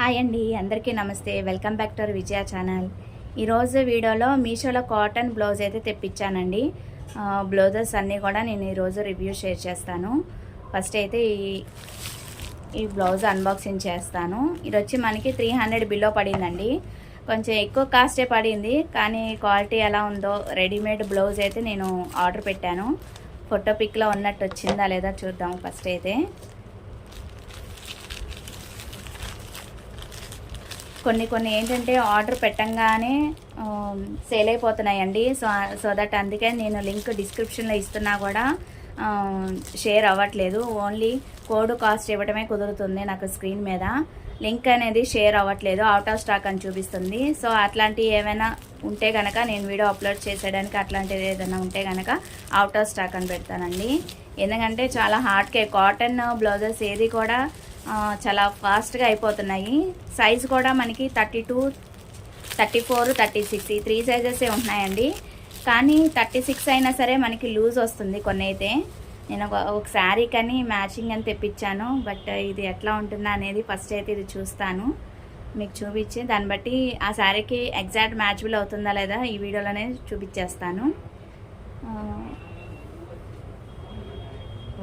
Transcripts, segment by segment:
Hi అండి, అందరికీ నమస్తే. Welcome back to our Vijaya channel. ఈరోజు వీడియోలో మీషోలో కాటన్ బ్లౌజ్ అయితే తెప్పించానండి. బ్లౌజెస్ అన్నీ కూడా నేను ఈరోజు రివ్యూ షేర్ చేస్తాను. ఫస్ట్ అయితే ఈ బ్లౌజ్ అన్బాక్సింగ్ చేస్తాను. ఇది వచ్చి మనకి 300 బిలో పడిందండి. కొంచెం ఎక్కువ కాస్టే పడింది, కానీ క్వాలిటీ ఎలా ఉందో రెడీమేడ్ బ్లౌజ్ అయితే నేను ఆర్డర్ పెట్టాను. ఫోటో పిక్లో ఉన్నట్టు వచ్చిందా లేదా చూద్దాం. ఫస్ట్ అయితే కొన్ని ఏంటంటే ఆర్డర్ పెట్టంగానే సేల్ అయిపోతున్నాయండి. సో దట్ అందుకే నేను లింక్ డిస్క్రిప్షన్లో ఇస్తున్నా కూడా షేర్ అవ్వట్లేదు. ఓన్లీ కోడ్ కాస్ట్ ఇవ్వడమే కుదురుతుంది నాకు. స్క్రీన్ మీద లింక్ అనేది షేర్ అవ్వట్లేదు, అవుట్ ఆఫ్ స్టాక్ అని చూపిస్తుంది. సో అట్లాంటివి ఏమైనా ఉంటే కనుక నేను వీడియో అప్లోడ్ చేసేయడానికి అట్లాంటిది ఏదైనా ఉంటే కనుక అవుట్ ఆఫ్ స్టాక్ అని పెడతానండి. ఎందుకంటే చాలా హార్డ్కే కాటన్ బ్లౌజెస్ ఏది కూడా చాలా ఫాస్ట్గా అయిపోతున్నాయి. సైజు కూడా మనకి 32, 34, 36 ఈ 3 సైజెసే ఉంటున్నాయండి. కానీ 36 అయినా సరే మనకి లూజ్ వస్తుంది కొన్ని అయితే. నేను ఒక శారీ కానీ మ్యాచింగ్ అని తెప్పించాను. బట్ ఇది ఎట్లా ఉంటుందా అనేది ఫస్ట్ అయితే ఇది చూస్తాను, మీకు చూపించి దాన్ని బట్టి ఆ శారీకి ఎగ్జాక్ట్ మ్యాచబుల్ అవుతుందా లేదా ఈ వీడియోలోనే చూపించేస్తాను.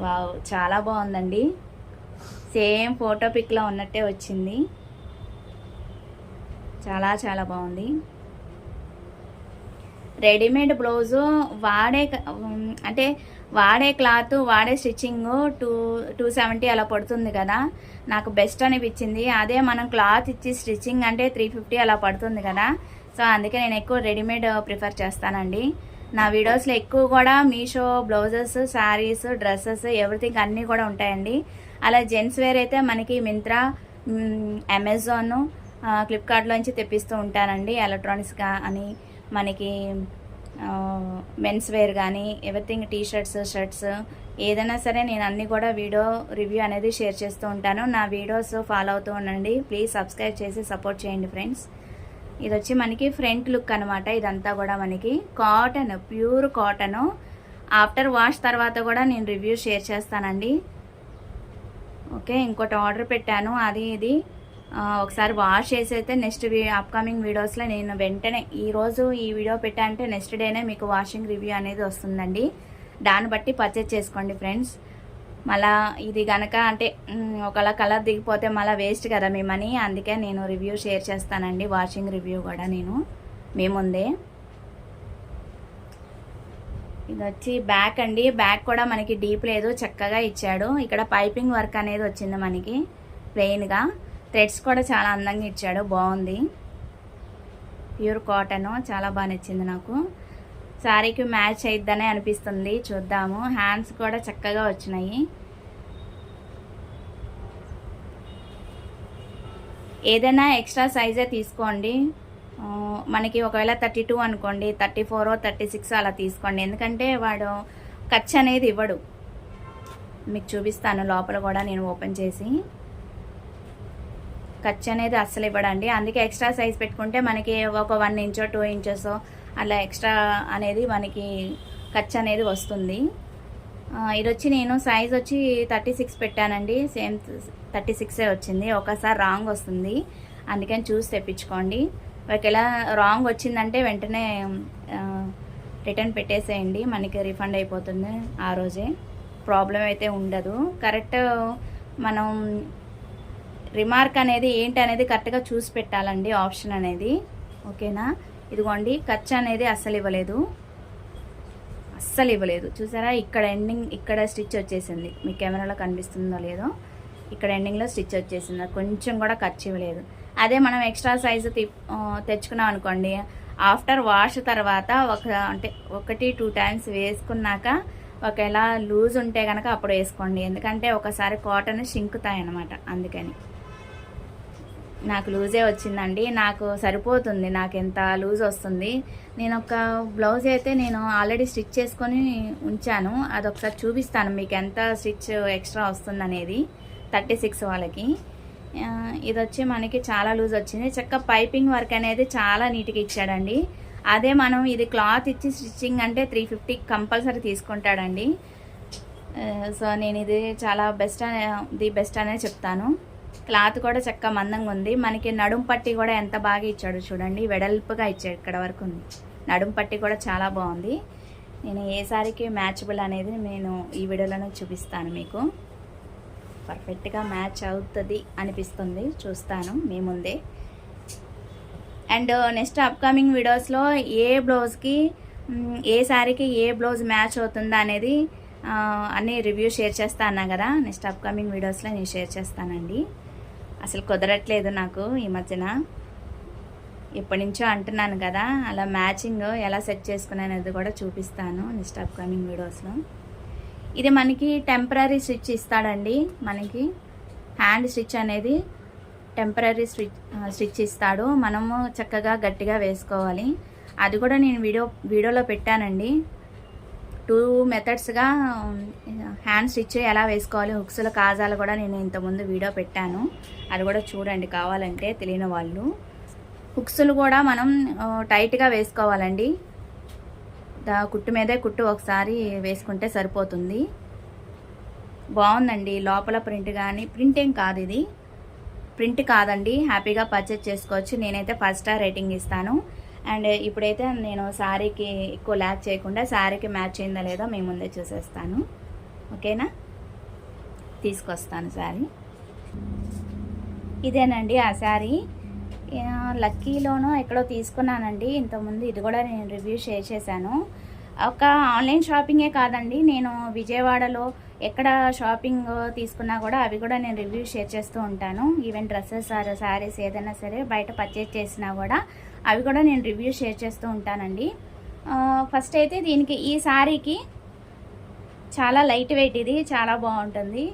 వావ్, చాలా బాగుందండి. సేమ్ ఫోటో పిక్లో ఉన్నట్టే వచ్చింది. చాలా బాగుంది. రెడీమేడ్ బ్లౌజు వాడే క్లాత్ వాడే స్టిచ్చింగ్ 270 అలా పడుతుంది కదా, నాకు బెస్ట్ అనిపించింది. అదే మనం క్లాత్ ఇచ్చి స్టిచ్చింగ్ అంటే 350 అలా పడుతుంది కదా. సో అందుకే నేను ఎక్కువ రెడీమేడ్ ప్రిఫర్ చేస్తానండి. నా వీడియోస్లో ఎక్కువ కూడా Meesho blouses, saris, dresses, everything అన్నీ కూడా ఉంటాయండి. అలా జెంట్స్ వేర్ అయితే మనకి మింత్రా, అమెజాన్, ఫ్లిప్కార్ట్లోంచి తెప్పిస్తూ ఉంటానండి. ఎలక్ట్రానిక్స్గా అని మనకి మెన్స్ వేర్ కానీ ఎవ్రీథింగ్, టీషర్ట్స్, షర్ట్స్ ఏదైనా సరే నేను అన్నీ కూడా వీడియో రివ్యూ అనేది షేర్ చేస్తూ ఉంటాను. నా వీడియోస్ ఫాలో అవుతూ ఉండండి. ప్లీజ్ సబ్స్క్రైబ్ చేసి సపోర్ట్ చేయండి ఫ్రెండ్స్. ఇది వచ్చి మనకి ఫ్రంట్ లుక్ అనమాట. ఇదంతా కూడా మనకి cotton, pure cotton. After wash తర్వాత కూడా నేను రివ్యూ షేర్ చేస్తానండి. ఓకే, ఇంకోటి ఆర్డర్ పెట్టాను, అది ఇది ఒకసారి వాష్ చేసి అయితే నెక్స్ట్ అప్కమింగ్ వీడియోస్లో నేను వెంటనే ఈరోజు ఈ వీడియో పెట్టా అంటే నెక్స్ట్ డేనే మీకు వాషింగ్ రివ్యూ అనేది వస్తుందండి. దాన్ని బట్టి పర్చేజ్ చేసుకోండి ఫ్రెండ్స్. మళ్ళా ఇది కనుక అంటే ఒకలా కలర్ దిగిపోతే మళ్ళీ వేస్ట్ కదా మీ మనీ. అందుకే నేను రివ్యూ షేర్ చేస్తానండి, వాషింగ్ రివ్యూ కూడా నేను మీ ముందే. ఇది వచ్చి బ్యాక్ అండి. బ్యాక్ కూడా మనకి డీప్ లేదు, చక్కగా ఇచ్చాడు. ఇక్కడ పైపింగ్ వర్క్ అనేది వచ్చింది మనకి ప్లెయిన్గా. థ్రెడ్స్ కూడా చాలా అందంగా ఇచ్చాడు, బాగుంది. ప్యూర్ కాటన్, చాలా బాగా నచ్చింది నాకు. శారీకి మ్యాచ్ అయిద్దనే అనిపిస్తుంది, చూద్దాము. హ్యాండ్స్ కూడా చక్కగా వచ్చినాయి. ఏదైనా ఎక్స్ట్రా సైజే తీసుకోండి. మనకి ఒకవేళ 32 అనుకోండి, 34, 36 అలా తీసుకోండి. ఎందుకంటే వాడు ఖర్చు అనేది ఇవ్వడు. మీకు చూపిస్తాను లోపల కూడా నేను ఓపెన్ చేసి. ఖర్చు అనేది అస్సలు ఇవ్వడండి. అందుకే ఎక్స్ట్రా సైజ్ పెట్టుకుంటే మనకి ఒక 1 ఇంచో 2 ఇంచెస్ అలా ఎక్స్ట్రా అనేది మనకి ఖర్చు అనేది వస్తుంది. ఇది వచ్చి నేను సైజ్ వచ్చి 36 పెట్టానండి. సేమ్ 36 వచ్చింది. ఒకసారి రాంగ్ వస్తుంది, అందుకని చూసి తెప్పించుకోండి. ఒకవేళ రాంగ్ వచ్చిందంటే వెంటనే రిటర్న్ పెట్టేసేయండి, మనకి రిఫండ్ అయిపోతుంది ఆ రోజే. ప్రాబ్లం అయితే ఉండదు. కరెక్ట్ మనం రిమార్క్ అనేది ఏంటి అనేది కరెక్ట్గా చూసి పెట్టాలండి, ఆప్షన్ అనేది. ఓకేనా, ఇదిగోండి ఖర్చు అనేది అస్సలు ఇవ్వలేదు. చూసారా, ఇక్కడ ఎండింగ్, ఇక్కడ స్టిచ్ వచ్చేసింది. మీ కెమెరాలో కనిపిస్తుందో లేదో, ఇక్కడ ఎండింగ్లో స్టిచ్ వచ్చేసింది. కొంచెం కూడా ఖర్చు ఇవ్వలేదు. అదే మనం ఎక్స్ట్రా సైజు తెచ్చుకున్నాం అనుకోండి, ఆఫ్టర్ వాష్ తర్వాత 1-2 టైమ్స్ వేసుకున్నాక ఒకవేళ లూజ్ ఉంటే కనుక అప్పుడు వేసుకోండి. ఎందుకంటే ఒకసారి కాటన్ షింకుతాయి అన్నమాట. అందుకని నాకు లూజే వచ్చిందండి. నాకు సరిపోతుంది, నాకు ఎంత లూజ్ వస్తుంది. నేను ఒక బ్లౌజ్ అయితే నేను ఆల్రెడీ స్టిచ్ చేసుకొని ఉంచాను, అదొకసారి చూపిస్తాను మీకు ఎంత స్టిచ్ ఎక్స్ట్రా వస్తుంది అనేది. 36 వాళ్ళకి. ఇది వచ్చి మనకి చాలా లూజ్ వచ్చింది. చక్కగా పైపింగ్ వర్క్ అనేది చాలా నీట్గా ఇచ్చాడండి. అదే మనం ఇది క్లాత్ ఇచ్చి స్టిచ్చింగ్ అంటే 350 కంపల్సరీ తీసుకుంటాడండి. సో నేను ఇది చాలా బెస్ట్ అనే చెప్తాను. క్లాత్ కూడా చక్కగా మందంగా ఉంది. మనకి నడుం పట్టి కూడా ఎంత బాగా ఇచ్చాడు చూడండి, వెడల్పుగా ఇచ్చాడు, ఇక్కడ వరకు ఉంది. నడుం పట్టి కూడా చాలా బాగుంది. నేను ఏ సారీకి మ్యాచబుల్ అనేది నేను ఈ వీడియోలోనే చూపిస్తాను మీకు. పర్ఫెక్ట్గా మ్యాచ్ అవుతుంది అనిపిస్తుంది, చూస్తాను మీ ముందే. అండ్ నెక్స్ట్ అప్కమింగ్ వీడియోస్లో ఏ బ్లౌజ్కి ఏ శారీకి ఏ బ్లౌజ్ మ్యాచ్ అవుతుందా అనేది అన్నీ రివ్యూ షేర్ చేస్తా అన్నా కదా. నెక్స్ట్ అప్కమింగ్ వీడియోస్లో నేను షేర్ చేస్తానండి. అసలు కుదరట్లేదు నాకు ఈ మధ్యన, ఎప్పటి నుంచో అంటున్నాను కదా. అలా మ్యాచింగ్ ఎలా సెట్ చేసుకున్నాను అనేది కూడా చూపిస్తాను నెక్స్ట్ అప్కమింగ్ వీడియోస్లో. ఇది మనకి టెంపరీ స్టిచ్ ఇస్తాడండి. మనకి హ్యాండ్ స్టిచ్ అనేది టెంపరీ స్టిచ్ ఇస్తాడు. మనము చక్కగా గట్టిగా వేసుకోవాలి. అది కూడా నేను వీడియోలో పెట్టానండి. 2 మెథడ్స్గా హ్యాండ్ స్టిచ్ ఎలా వేసుకోవాలి, హుక్స్ల కాజాలు కూడా నేను ఇంతకుముందు వీడియో పెట్టాను. అది కూడా చూడండి కావాలంటే తెలియని వాళ్ళు. హుక్స్లు కూడా మనం టైట్గా వేసుకోవాలండి. కుట్టు మీదే కుట్టు ఒకసారి వేసుకుంటే సరిపోతుంది. బాగుందండి. లోపల ప్రింట్ కానీ, ప్రింట్ ఏం కాదు, ఇది ప్రింట్ కాదండి. హ్యాపీగా పర్చేజ్ చేసుకోవచ్చు. నేనైతే 5 స్టార్ రేటింగ్ ఇస్తాను. అండ్ ఇప్పుడైతే నేను శారీకి ఎక్కువ ల్యాక్ చేయకుండా శారీకి మ్యాచ్ అయిందా లేదో మీ ముందే చూసేస్తాను. ఓకేనా, తీసుకొస్తాను శారీ. ఇదేనండి ఆ శారీ. లక్కీలోనూ ఎక్కడో తీసుకున్నానండి ఇంతకుముందు. ఇది కూడా నేను రివ్యూ షేర్ చేశాను. ఒక ఆన్లైన్ షాపింగే కాదండి, నేను విజయవాడలో ఎక్కడ షాపింగ్ తీసుకున్నా కూడా అవి కూడా నేను రివ్యూ షేర్ చేస్తూ ఉంటాను. ఈవెన్ డ్రెస్సెస్ శారీస్ ఏదైనా సరే బయట పర్చేజ్ చేసినా కూడా అవి కూడా నేను రివ్యూ షేర్ చేస్తూ ఉంటానండి. ఫస్ట్ అయితే దీనికి, ఈ శారీకి చాలా లైట్ వెయిట్, ఇది చాలా బాగుంటుంది.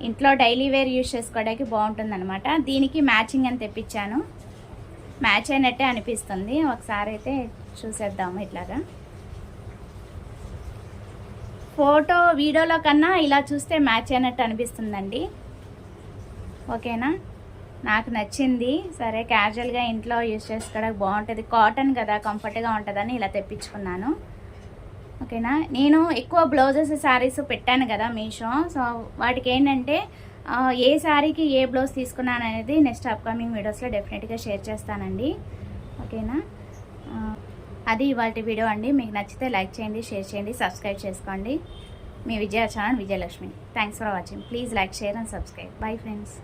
ఇంట్లో డైలీ వేర్ యూజ్ చేసుకోవడానికి బాగుంటుంది అనమాట. దీనికి మ్యాచింగ్ అని తెప్పించాను. మ్యాచ్ అయినట్టే అనిపిస్తుంది. ఒకసారి అయితే చూసేద్దాము. ఇట్లాగా ఫోటో వీడియోలో కన్నా ఇలా చూస్తే మ్యాచ్ అయినట్టు అనిపిస్తుందండి. ఓకేనా, నాకు నచ్చింది. సరే, క్యాజువల్గా ఇంట్లో యూజ్ చేసుకోవడానికి బాగుంటుంది, కాటన్ కదా, కంఫర్ట్గా ఉంటుందని ఇలా తెప్పించుకున్నాను. ఓకేనా, నేను ఎక్కువ బ్లౌజెస్ శారీస్ పెట్టాను కదా మీషో. సో వాటికి ఏంటంటే ఏ శారీకి ఏ బ్లౌజ్ తీసుకున్నాను అనేది నెక్స్ట్ అప్కమింగ్ వీడియోస్లో డెఫినెట్గా షేర్ చేస్తానండి. ఓకేనా, అది ఇవాళ వీడియో అండి. మీకు నచ్చితే లైక్ చేయండి, షేర్ చేయండి, సబ్స్క్రైబ్ చేసుకోండి. మీ Vijaya channel Vijayalakshmi. Thanks for watching. Please like, share and subscribe. Bye friends.